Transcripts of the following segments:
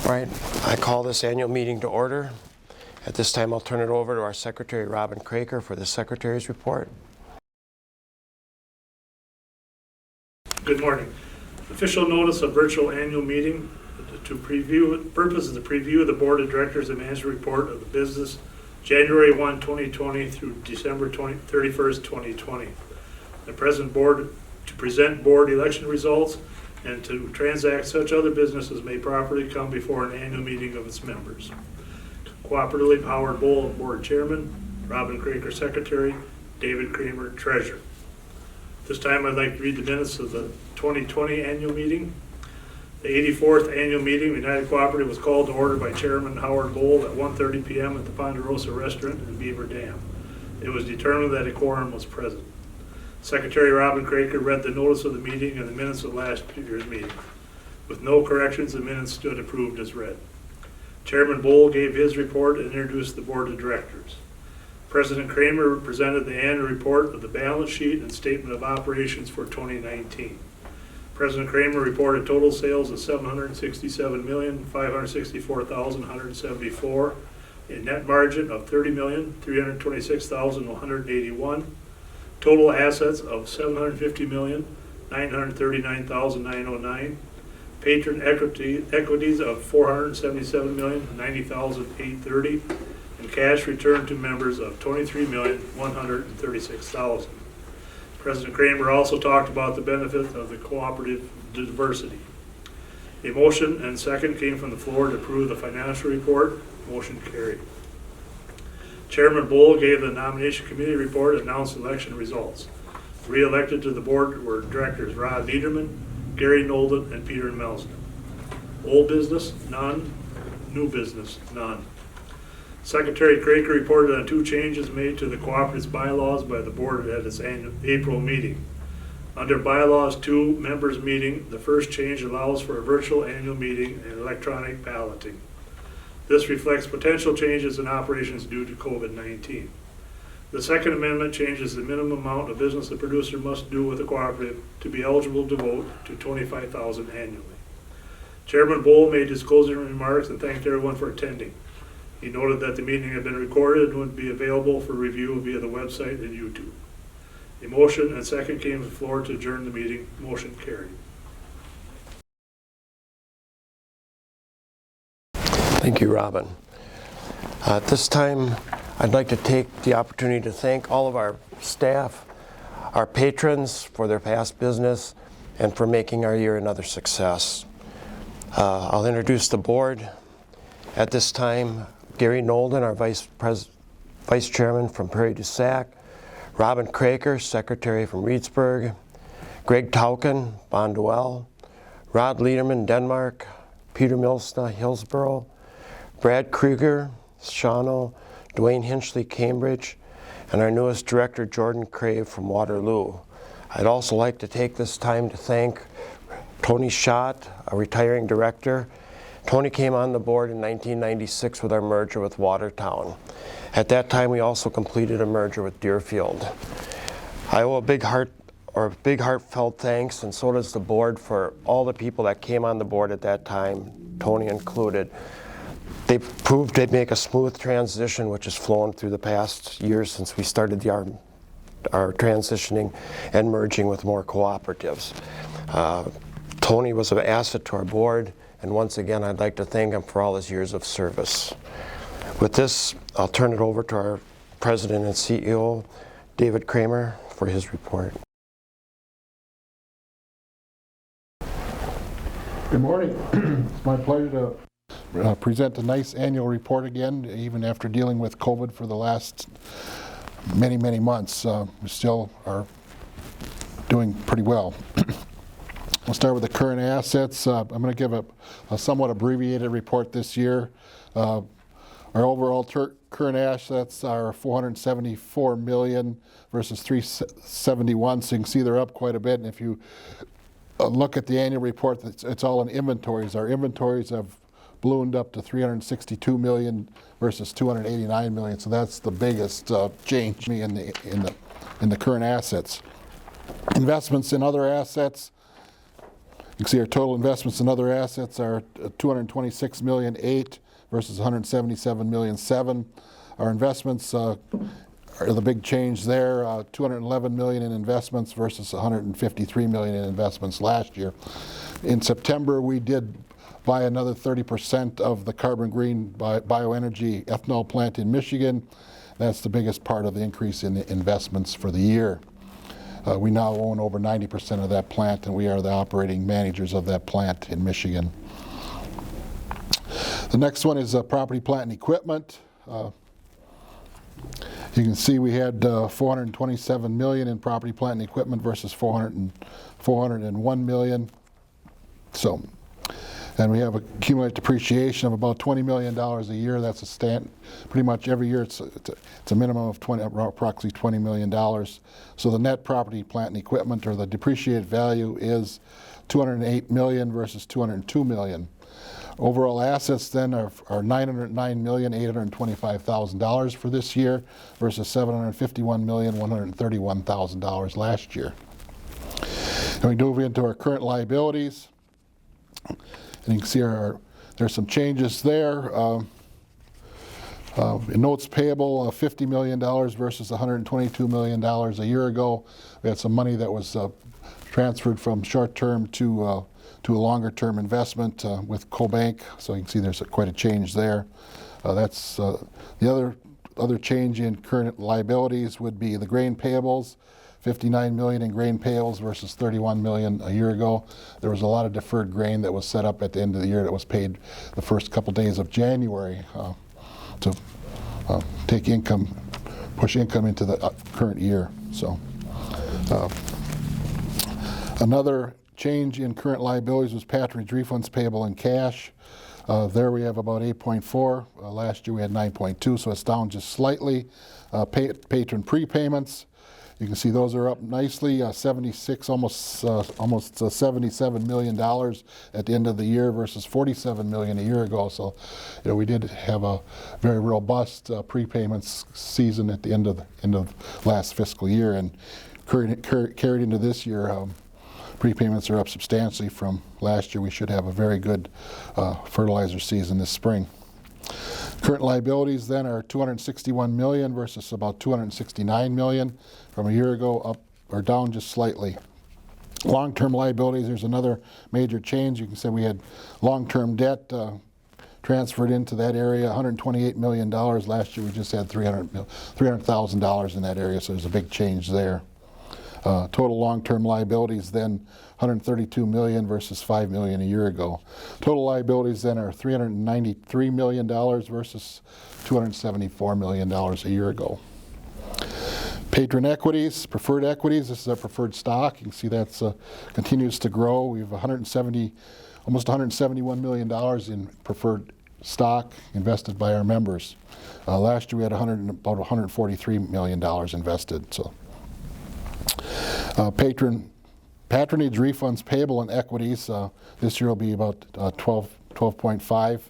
All right, I call this annual meeting to order. At this time, I'll turn it over to our Secretary, Robin Craker, for the Secretary's report. Good morning. Official notice of virtual annual meeting purpose is to preview the Board of Directors and Management Report of the business January 1, 2020 through December 31st, 2020. The present board to present board election results and to transact such other businesses may properly come before an annual meeting of its members. Cooperatively, Howard Bull, Board Chairman, Robin Craker, Secretary, David Kramer, Treasurer. This time I'd like to read the minutes of the 2020 annual meeting. The 84th annual meeting of United Cooperative was called to order by Chairman Howard Bull at 1:30 p.m. at the Ponderosa Restaurant in Beaver Dam. It was determined that a quorum was present. Secretary Robin Craker read the notice of the meeting and the minutes of last year's meeting. With no corrections, the minutes stood approved as read. Chairman Bull gave his report and introduced the Board of Directors. President Kramer presented the annual report of the balance sheet and statement of operations for 2019. President Kramer reported total sales of $767,564,174, a net margin of $30,326,181, total assets of $750,939,909, patron equities of $477,090,830, and cash returned to members of $23,136,000. President Kramer also talked about the benefit of the cooperative diversity. A motion and second came from the floor to approve the financial report. Motion carried. Chairman Bull gave the nomination committee report and announced election results. Re-elected to the board were directors Rod Lederman, Gary Nolden, and Peter Melsden. Old business, none. New business, none. Secretary Craker reported on 2 changes made to the cooperative's bylaws by the board at its annual April meeting. Under bylaws 2 members meeting, the first change allows for a virtual annual meeting and electronic balloting. This reflects potential changes in operations due to COVID-19. The second amendment changes the minimum amount of business the producer must do with the cooperative to be eligible to vote to $25,000 annually. Chairman Bull made his closing remarks and thanked everyone for attending. He noted that the meeting had been recorded and would be available for review via the website and YouTube. A motion and second came to the floor to adjourn the meeting. Motion carried. Thank you, Robin. At this time, I'd like to take the opportunity to thank all of our staff, our patrons for their past business, and for making our year another success. I'll introduce the board. At this time, Gary Nolden, our Vice Chairman from Prairie du Sac, Robin Craker, Secretary from Reedsburg, Greg Tauken, Bonduelle, Rod Lederman, Denmark, Peter Milsna, Hillsborough, Brad Krieger, Shawano, Dwayne Hinchley, Cambridge, and our newest director, Jordan Crave from Waterloo. I'd also like to take this time to thank Tony Schott, a retiring director. Tony came on the board in 1996 with our merger with Watertown. At that time, we also completed a merger with Deerfield. I owe a big heartfelt thanks, and so does the board, for all the people that came on the board at that time, Tony included. They proved they'd make a smooth transition, which has flown through the past years since we started our transitioning and merging with more cooperatives. Tony was an asset to our board, and once again, I'd like to thank him for all his years of service. With this, I'll turn it over to our President and CEO, David Kramer, for his report. Good morning. It's my pleasure to present a nice annual report again, even after dealing with COVID for the last many, many months. We still are doing pretty well. We'll start with the current assets. I'm going to give a somewhat abbreviated report this year. Our overall current assets are $474 million versus $371, so you can see they're up quite a bit. And if you look at the annual report, it's all in inventories. Our inventories have ballooned up to $362 million versus $289 million, so that's the biggest change in the current assets. Investments in other assets, can see our total investments in other assets are 226 million 8 versus 177 million 7. Our investments are the big change there. 211 million in investments versus 153 million in investments last year. In September, we did buy another 30% of the Carbon Green bioenergy ethanol plant in Michigan. That's the biggest part of the increase in the investments for the year. We now own over 90% of that plant, and we are the operating managers of that plant in Michigan. The next one is property, plant, and equipment. You can see we had 427 million in property, plant, and equipment versus 401 million. And we have accumulated depreciation of about $20 million a year. That's pretty much every year it's a minimum of approximately $20 million. So the net property, plant, and equipment, or the depreciated value, is 208 million versus 202 million. Overall assets then are $909,825,000 for this year versus $751,131,000 last year. And we move into our current liabilities. And you can see there's some changes there. In notes payable, $50 million versus $122 million a year ago. We had some money that was transferred from short-term to a longer-term investment with CoBank. So you can see there's quite a change there. That's the other change in current liabilities would be the grain payables. 59 million in grain payables versus 31 million a year ago. There was a lot of deferred grain that was set up at the end of the year that was paid the first couple days of January to take income, push income into the current year. So another change in current liabilities was patronage refunds payable in cash. There we have about 8.4. Last year we had 9.2, so it's down just slightly. Patron prepayments. You can see those are up nicely, 76, almost $77 million at the end of the year versus 47 million a year ago. So, we did have a very robust prepayments season at the end of last fiscal year, and carried into this year. Prepayments are up substantially from last year. We should have a very good fertilizer season this spring. Current liabilities then are 261 million versus about 269 million from a year ago, up or down just slightly. Long-term liabilities, there's another major change. You can see we had long-term debt transferred into that area, $128 million. Last year we just had $300,000 in that area, so there's a big change there. Total long-term liabilities then 132 million versus 5 million a year ago. Total liabilities then are $393 million versus $274 million a year ago. Patron equities, preferred equities, this is our preferred stock. You can see that continues to grow. We have almost $171 million in preferred stock invested by our members. Last year we had about $143 million invested. So. Patronage refunds payable in equities. This year will be about $12.5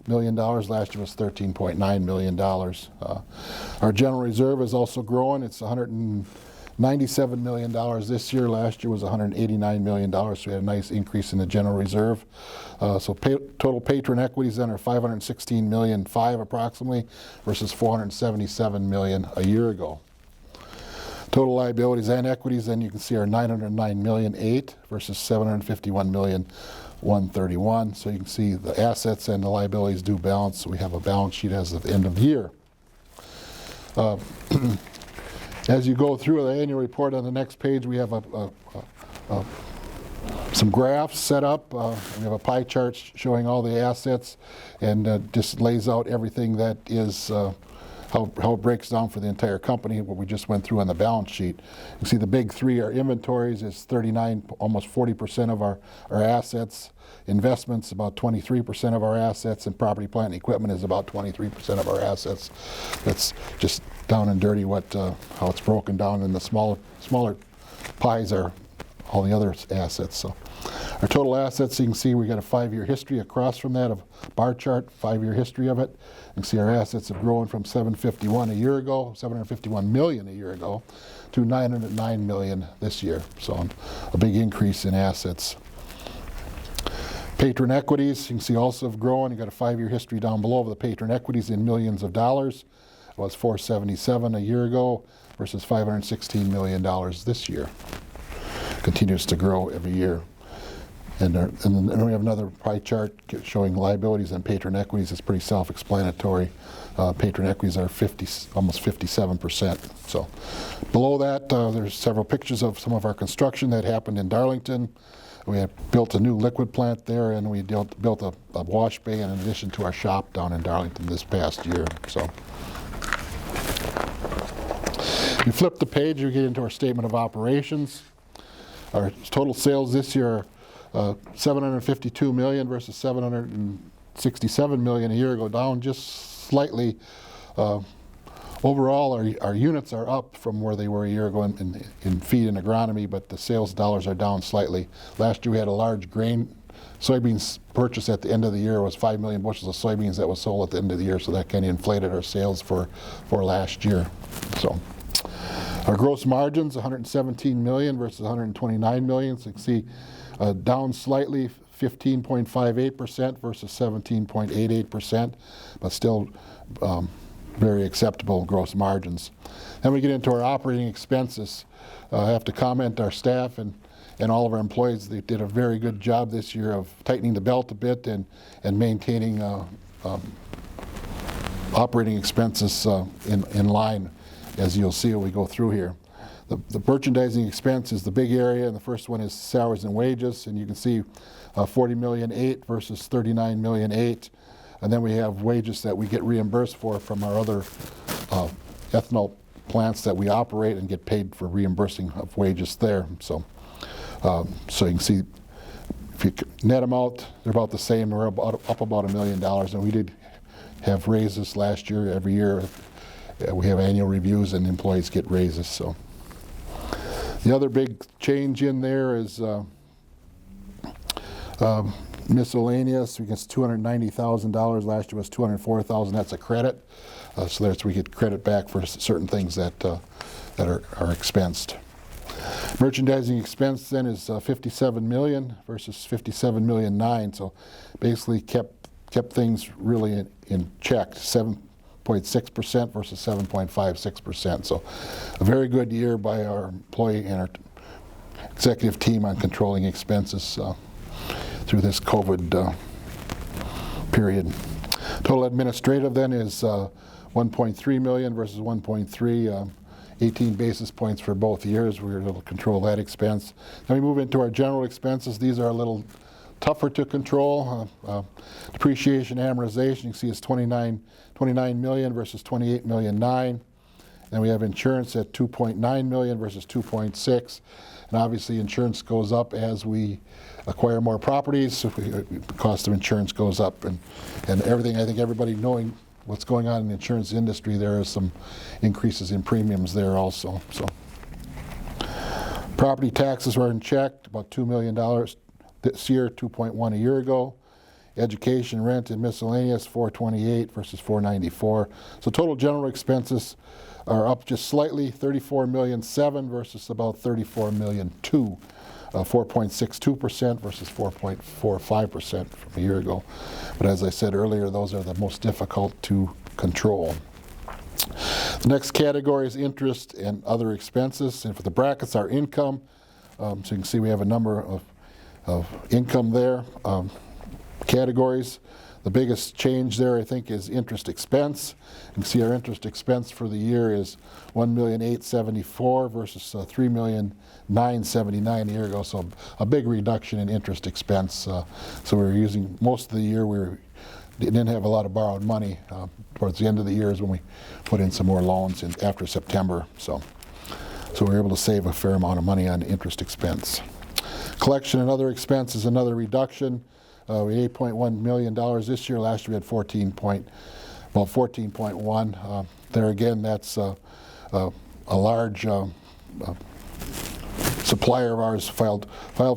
million. Last year was $13.9 million. Our general reserve is also growing. It's $197 million this year. Last year was $189 million. So we had a nice increase in the general reserve. Total patron equities then are $516 million, approximately, versus $477 million a year ago. Total liabilities and equities, then you can see, are 909 million 8 versus 751 million 131. So you can see the assets and the liabilities do balance. So we have a balance sheet as of the end of the year. As you go through the annual report on the next page, we have some graphs set up. We have a pie chart showing all the assets, and just lays out everything that is how it breaks down for the entire company, what we just went through on the balance sheet. You see the big three are inventories is 39, almost 40% of our assets. Investments, about 23% of our assets, and property, plant, and equipment is about 23% of our assets. That's just down and dirty how it's broken down, and the smaller pies are all the other assets. So our total assets, you can see we got a 5-year history across from that, of bar chart, 5-year history of it. You can see our assets have grown from 751 million a year ago, to 909 million this year. So a big increase in assets. Patron equities, you can see also have grown. You got a 5-year history down below of the patron equities in millions of dollars. It was 477 a year ago versus $516 million this year. Continues to grow every year. And then we have another pie chart showing liabilities and patron equities. It's pretty self-explanatory. Patron equities are almost 57%. So below that, there's several pictures of some of our construction that happened in Darlington. We have built a new liquid plant there, and we built a wash bay in addition to our shop down in Darlington this past year. So you flip the page, you get into our statement of operations. Our total sales this year are $752 million versus $767 million a year ago, down just slightly. Overall, our units are up from where they were a year ago in feed and agronomy, but the sales dollars are down slightly. Last year we had a large soybeans purchase at the end of the year. It was 5 million bushels of soybeans that was sold at the end of the year, so that kind of inflated our sales for last year. So our gross margins, $117 million versus $129 million. So you can see down slightly, 15.58% versus 17.88%, but still very acceptable gross margins. Then we get into our operating expenses. I have to comment our staff and all of our employees. They did a very good job this year of tightening the belt a bit and maintaining operating expenses in line, as you'll see as we go through here. The merchandising expense is the big area, and the first one is salaries and wages, and you can see $40.8 million versus $39.8 million. And then we have wages that we get reimbursed for from our other ethanol plants that we operate and get paid for reimbursing of wages there. So you can see if you net them out, they're about the same. We're up about $1 million, and we did have raises last year. Every year we have annual reviews and employees get raises. So the other big change in there is miscellaneous. We get $290,000. Last year was $204,000. That's a credit. So we get credit back for certain things that are expensed. Merchandising expense then is $57 million versus $57.9 million. So basically kept things really in check. 7.6% versus 7.56%. So a very good year by our employee and our executive team on controlling expenses through this COVID period. Total administrative then is 1.3 million versus 1.3, 18 basis points for both years. We were able to control that expense. Then we move into our general expenses. These are a little tougher to control. Depreciation, amortization, you can see it's 29 million versus 28.9 million. Then we have insurance at 2.9 million versus 2.6. And obviously insurance goes up as we acquire more properties, so the cost of insurance goes up, and everything. I think everybody knowing what's going on in the insurance industry, there are some increases in premiums there also. So property taxes were in check, about $2 million this year, 2.1 a year ago. Education, rent, and miscellaneous, 428 versus 494. So total general expenses are up just slightly, 34.7 million versus about 34.2 million, 4.62% versus 4.45% from a year ago. But as I said earlier, those are the most difficult to control. The next category is interest and other expenses, and for the brackets are income. So you can see we have a number of income there. Categories. The biggest change there, I think, is interest expense. You can see our interest expense for the year is $1,874,000 versus $3,979,000 a year ago. So a big reduction in interest expense. So we were using, most of the year we didn't have a lot of borrowed money. Towards the end of the year is when we put in some more loans after September. So we were able to save a fair amount of money on interest expense. Collection and other expense is another reduction. We had $8.1 million this year. Last year we had about 14.1. There again, that's a large supplier of ours filed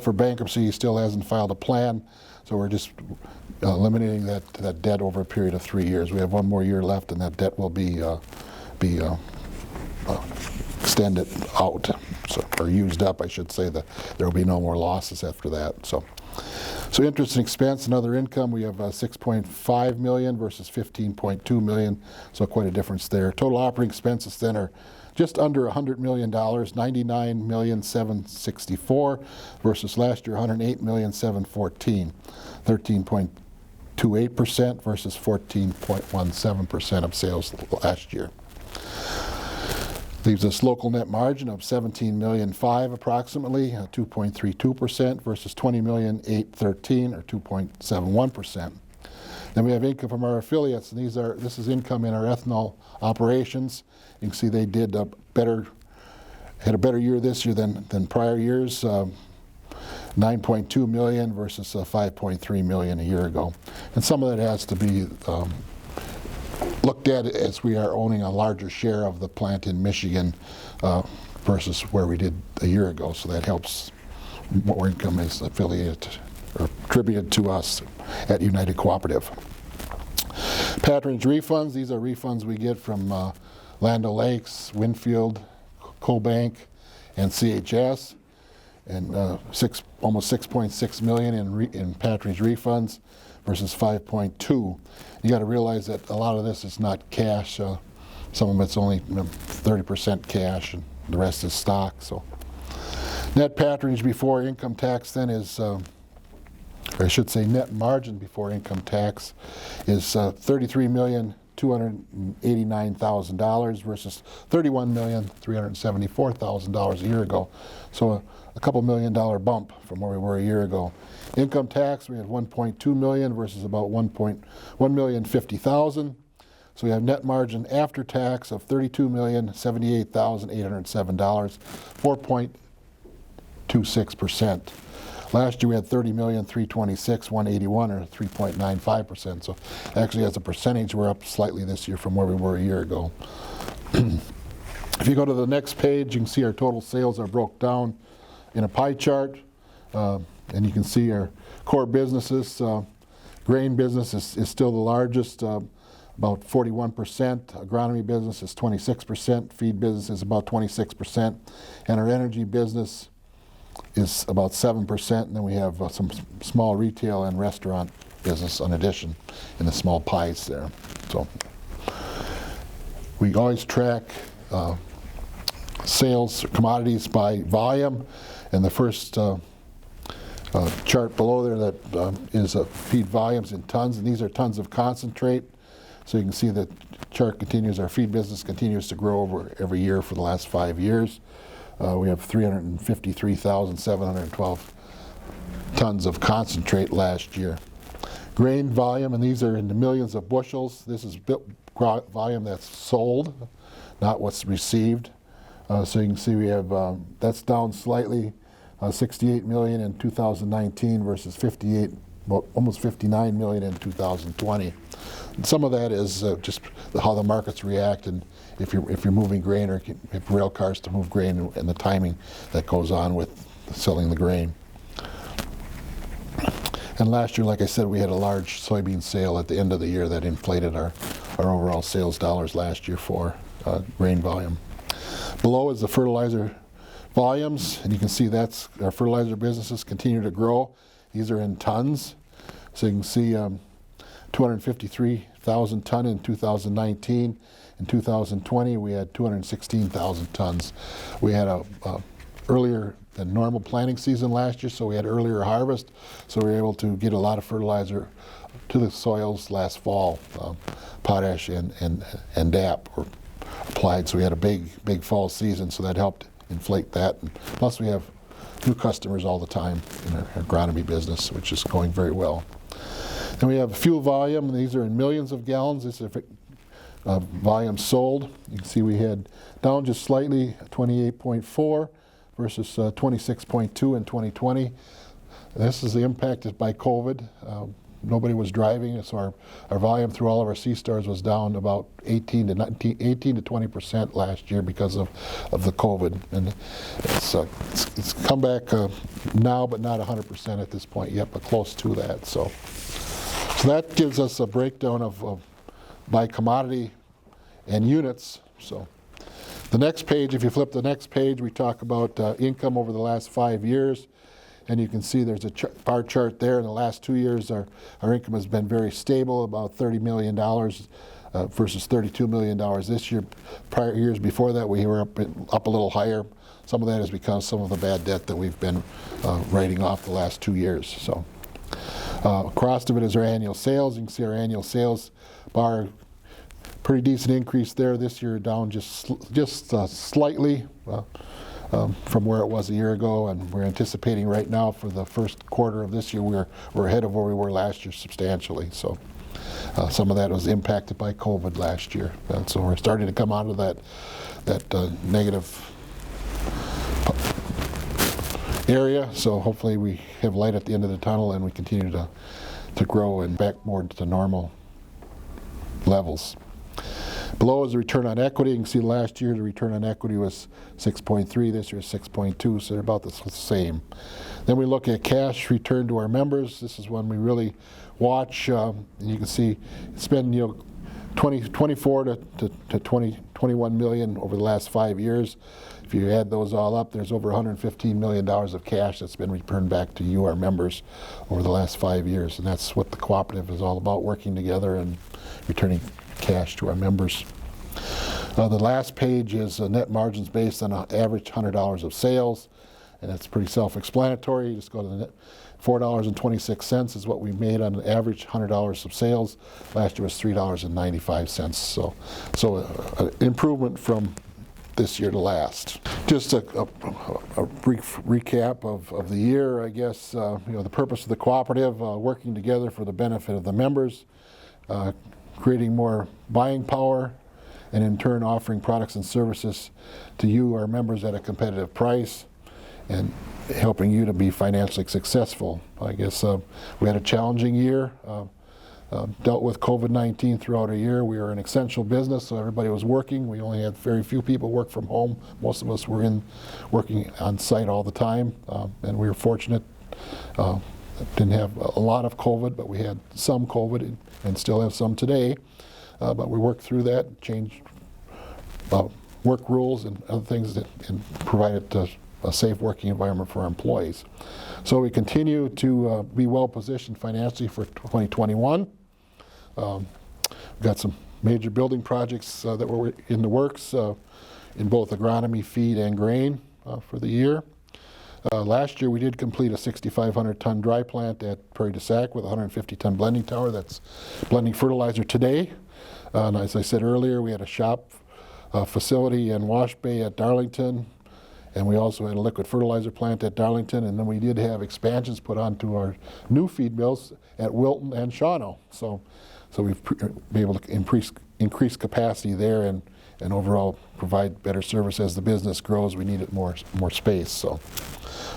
for bankruptcy. He still hasn't filed a plan, so we're just eliminating that debt over a period of 3 years. We have one more year left, and that debt will be extended out, or used up, I should say. That there will be no more losses after that. So So interest and expense and other income, we have 6.5 million versus 15.2 million, so quite a difference there. Total operating expenses then are just under $100 million, 99,764 versus last year 108,714, 13.28% versus 14.17% of sales last year. Leaves us local net margin of 17,000,005 approximately, 2.32% versus 20,813 or 2.71%. Then we have income from our affiliates, and this is income in our ethanol operations. You can see they had a better year this year than prior years. 9.2 million versus 5.3 million a year ago. And some of that has to be looked at as we are owning a larger share of the plant in Michigan versus where we did a year ago. So that helps. More income is affiliated or attributed to us at United Cooperative. Patronage refunds, these are refunds we get from Land O'Lakes, Winfield, CoBank, and CHS, and almost 6.6 million in patronage refunds versus 5.2. You got to realize that a lot of this is not cash. Some of it's only 30% cash, and the rest is stock. So net patronage before income tax then is, or I should say net margin before income tax is $33,289,000 versus $31,374,000 a year ago. So a couple $1,000,000 bump from where we were a year ago. Income tax, we had 1.2 million versus about 1,050,000. So we have net margin after tax of $32,078,807, 4.26%. Last year we had 30,326,181 or 3.95%. So actually as a percentage we're up slightly this year from where we were a year ago. If you go to the next page, you can see our total sales are broke down in a pie chart. And you can see our core businesses. Grain business is still the largest, about 41%. Agronomy business is 26%. Feed business is about 26%. And our energy business is about 7%. And then we have some small retail and restaurant business in addition in the small pies there. So we always track sales commodities by volume. And the first chart below there that is feed volumes in tons, and these are tons of concentrate. So you can see that chart continues, our feed business continues to grow over every year for the last 5 years. We have 353,712 tons of concentrate last year. Grain volume, and these are in the millions of bushels. This is volume that's sold, not what's received. So you can see we have, that's down slightly. 68 million in 2019 versus almost 59 million in 2020. And some of that is just how the markets react, and if you're moving grain or if rail cars to move grain and the timing that goes on with selling the grain. And last year, like I said, we had a large soybean sale at the end of the year that inflated our overall sales dollars last year for grain volume. Below is the fertilizer volumes, and you can see that's our fertilizer businesses continue to grow. These are in tons. So you can see 253,000 ton in 2019. In 2020, we had 216,000 tons. We had a earlier than normal planting season last year, so we had earlier harvest. So we were able to get a lot of fertilizer to the soils last fall. Potash and DAP were applied, so we had a big fall season, so that helped inflate that. And plus we have new customers all the time in our agronomy business, which is going very well. Then we have fuel volume, and these are in millions of gallons. This is volume sold. You can see we had down just slightly, 28.4 versus 26.2 in 2020. This is impacted by COVID. Nobody was driving, so our volume through all of our C-stores was down about 18 to 20% last year because of the COVID. And it's come back now, but not 100% at this point yet, but close to that. So that gives us a breakdown of by commodity and units. So the next page, if you flip the next page, we talk about income over the last 5 years. And you can see there's a bar chart there. In the last 2 years, our income has been very stable, about $30 million versus $32 million this year. Prior years before that, we were up a little higher. Some of that is because some of the bad debt that we've been writing off the last 2 years. So across of it is our annual sales. You can see our annual sales bar, pretty decent increase there. This year down just slightly from where it was a year ago, and we're anticipating right now for the first quarter of this year we're ahead of where we were last year substantially. So some of that was impacted by COVID last year, and so we're starting to come out of that negative area. So hopefully we have light at the end of the tunnel and we continue to grow and back more to normal levels. Below is the return on equity. You can see last year the return on equity was 6.3, this year is 6.2, so they're about the same. Then we look at cash return to our members. This is one we really watch. And you can see it's been 24 to 21 million over the last 5 years. If you add those all up, there's over $115 million of cash that's been returned back to you, our members, over the last 5 years. And that's what the cooperative is all about, working together and returning cash to our members. The last page is net margins based on an average $100 of sales, and that's pretty self-explanatory. You just go to the net. $4.26 is what we made on an average $100 of sales. Last year was $3.95. So an improvement from this year to last. Just a brief recap of the year, I guess. The purpose of the cooperative, working together for the benefit of the members, creating more buying power, and in turn offering products and services to you, our members, at a competitive price, and helping you to be financially successful. I guess we had a challenging year, dealt with COVID-19 throughout a year. We were an essential business, so everybody was working. We only had very few people work from home. Most of us were working on site all the time, and we were fortunate. Didn't have a lot of COVID, but we had some COVID and still have some today. But we worked through that, changed work rules and other things and provided a safe working environment for our employees. So we continue to be well positioned financially for 2021. We've got some major building projects that were in the works in both agronomy, feed, and grain for the year. Last year we did complete a 6,500-ton dry plant at Prairie du Sac with a 150-ton blending tower that's blending fertilizer today. And as I said earlier, we had a shop facility in Wash Bay at Darlington, and we also had a liquid fertilizer plant at Darlington, and then we did have expansions put onto our new feed mills at Wilton and Shawano. So we've been able to increase capacity there and overall provide better service. As the business grows, we needed more space. So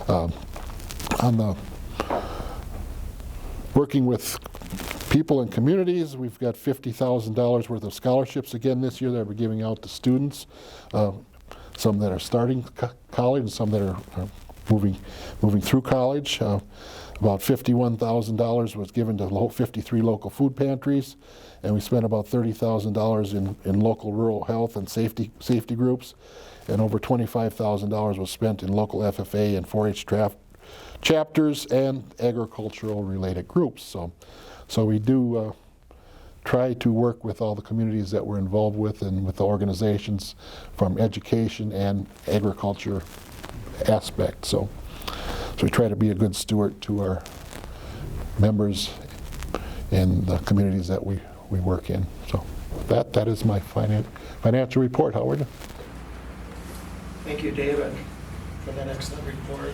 on the working with people and communities, we've got $50,000 worth of scholarships again this year that we're giving out to students. Some that are starting college and some that are moving through college. About $51,000 was given to 53 local food pantries, and we spent about $30,000 in local rural health and safety groups, and over $25,000 was spent in local FFA and 4-H chapters and agricultural related groups. So we do try to work with all the communities that we're involved with and with the organizations from education and agriculture aspect. So we try to be a good steward to our members and the communities that we work in. So that is my financial report, Howard. Thank you, David, for that excellent report.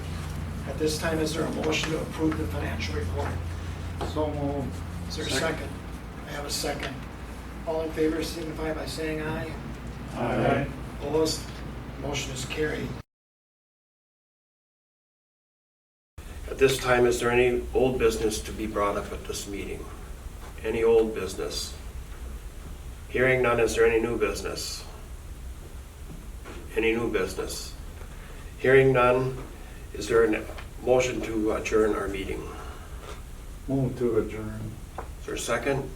At this time, is there a motion to approve the financial report? So moved. Is there a second? I have a second. All in favor signify by saying aye. Aye. Opposed? Motion is carried. At this time, is there any old business to be brought up at this meeting? Any old business? Hearing none, is there any new business? Any new business? Hearing none, is there a motion to adjourn our meeting? Move to adjourn. Is there a second?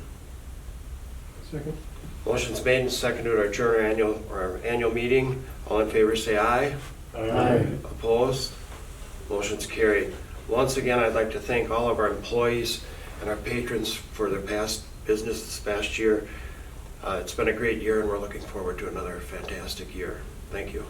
Second. Motion's made and seconded to adjourn our annual meeting. All in favor say aye. Aye. Opposed? Motion's carried. Once again, I'd like to thank all of our employees and our patrons for their past business this past year. It's been a great year, and we're looking forward to another fantastic year. Thank you.